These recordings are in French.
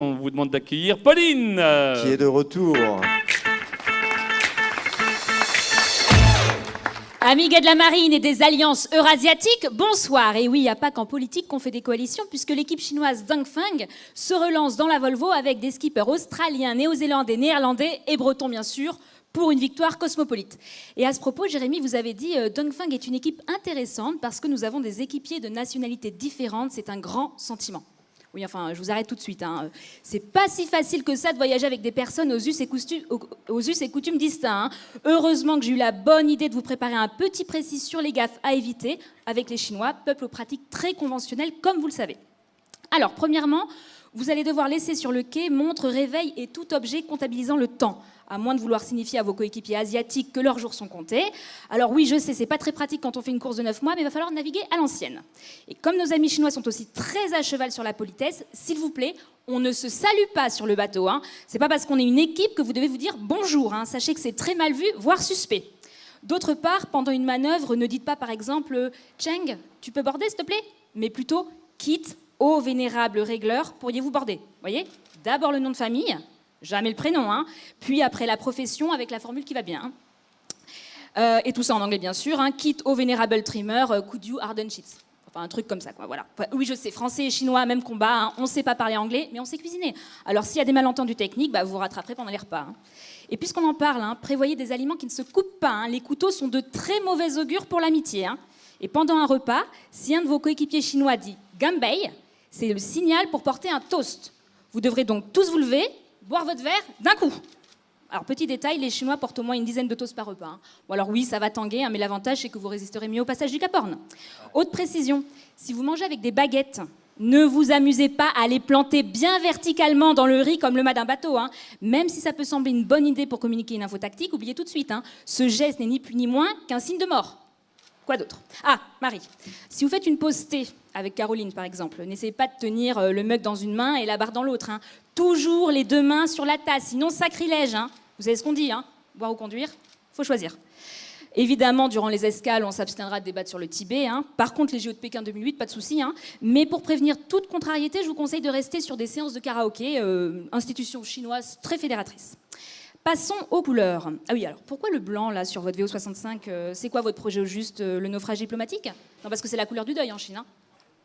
On vous demande d'accueillir Pauline qui est de retour. Amiga de la marine et des alliances eurasiatiques, bonsoir. Et oui, il n'y a pas qu'en politique qu'on fait des coalitions, puisque l'équipe chinoise Dongfeng se relance dans la Volvo avec des skippers australiens, néo-zélandais, néerlandais et bretons bien sûr, pour une victoire cosmopolite. Et à ce propos, Jérémy, vous avez dit Dongfeng est une équipe intéressante parce que nous avons des équipiers de nationalités différentes, c'est un grand sentiment. Oui, enfin, je vous arrête tout de suite. Hein. C'est pas si facile que ça de voyager avec des personnes aux us et coutumes distincts. Hein. Heureusement que j'ai eu la bonne idée de vous préparer un petit précis sur les gaffes à éviter avec les Chinois, peuple aux pratiques très conventionnelles, comme vous le savez. Alors, premièrement, vous allez devoir laisser sur le quai montre, réveil et tout objet comptabilisant le temps, à moins de vouloir signifier à vos coéquipiers asiatiques que leurs jours sont comptés. Alors oui, je sais, c'est pas très pratique quand on fait une course de 9 mois, mais il va falloir naviguer à l'ancienne. Et comme nos amis chinois sont aussi très à cheval sur la politesse, s'il vous plaît, on ne se salue pas sur le bateau. Hein. C'est pas parce qu'on est une équipe que vous devez vous dire bonjour. Hein. Sachez que c'est très mal vu, voire suspect. D'autre part, pendant une manœuvre, ne dites pas par exemple « Cheng, tu peux border s'il te plaît ?» mais plutôt « Quitte, ô vénérable régleur, pourriez-vous border ?» Voyez, d'abord le nom de famille, jamais le prénom, hein. Puis après la profession avec la formule qui va bien. Et tout ça en anglais bien sûr, hein. Quitte au vénérable trimmer, could you harden sheets. Enfin un truc comme ça, quoi, voilà. Oui, je sais, français et chinois, même combat, hein. On ne sait pas parler anglais, mais on sait cuisiner. Alors s'il y a des malentendus techniques, bah, vous vous rattraperez pendant les repas. Hein. Et puisqu'on en parle, hein, prévoyez des aliments qui ne se coupent pas. Hein. Les couteaux sont de très mauvais augure pour l'amitié. Hein. Et pendant un repas, si un de vos coéquipiers chinois dit « Gambei », c'est le signal pour porter un toast. Vous devrez donc tous vous lever, boire votre verre d'un coup. Alors, petit détail, les Chinois portent au moins une dizaine de toasts par repas. Hein. Bon, alors oui, ça va tanguer, hein, mais l'avantage, c'est que vous résisterez mieux au passage du Cap Horn. Autre précision, si vous mangez avec des baguettes, ne vous amusez pas à les planter bien verticalement dans le riz comme le mât d'un bateau. Hein. Même si ça peut sembler une bonne idée pour communiquer une info tactique, oubliez tout de suite. Hein. Ce geste n'est ni plus ni moins qu'un signe de mort. Quoi d'autre? Ah, Marie, si vous faites une pause thé avec Caroline, par exemple, n'essayez pas de tenir le mug dans une main et la barre dans l'autre. Hein. Toujours les deux mains sur la tasse, sinon sacrilège. Hein. Vous savez ce qu'on dit, hein? Boire ou conduire, faut choisir. Évidemment, durant les escales, on s'abstiendra de débattre sur le Tibet. Hein. Par contre, les JO de Pékin 2008, pas de souci. Hein. Mais pour prévenir toute contrariété, je vous conseille de rester sur des séances de karaoké, institution chinoise très fédératrice. Passons aux couleurs. Ah oui, alors pourquoi le blanc là sur votre VO65 c'est quoi votre projet au juste le naufrage diplomatique? Non, parce que c'est la couleur du deuil en Chine. Hein.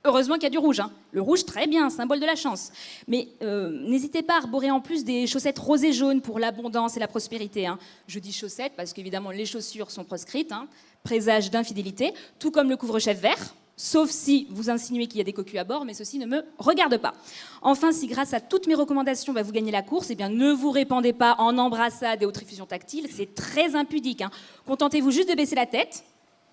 Heureusement qu'il y a du rouge. Hein. Le rouge, très bien, symbole de la chance. Mais n'hésitez pas à arborer en plus des chaussettes roses et jaunes pour l'abondance et la prospérité. Hein. Je dis chaussettes parce qu'évidemment les chaussures sont proscrites, hein, présage d'infidélité, tout comme le couvre-chef vert. Sauf si vous insinuez qu'il y a des cocus à bord, mais ceci ne me regarde pas. Enfin, si grâce à toutes mes recommandations, vous gagnez la course, eh bien, ne vous répandez pas en embrassades et aux triffusions tactiles, c'est très impudique. Hein. Contentez-vous juste de baisser la tête,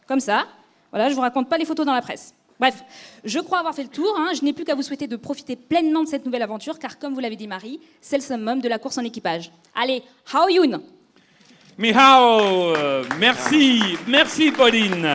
comme ça. Voilà, je vous raconte pas les photos dans la presse. Bref, je crois avoir fait le tour. Hein. Je n'ai plus qu'à vous souhaiter de profiter pleinement de cette nouvelle aventure, car comme vous l'avez dit Marie, c'est le summum de la course en équipage. Allez, Hao Yun! Mihao, merci Pauline.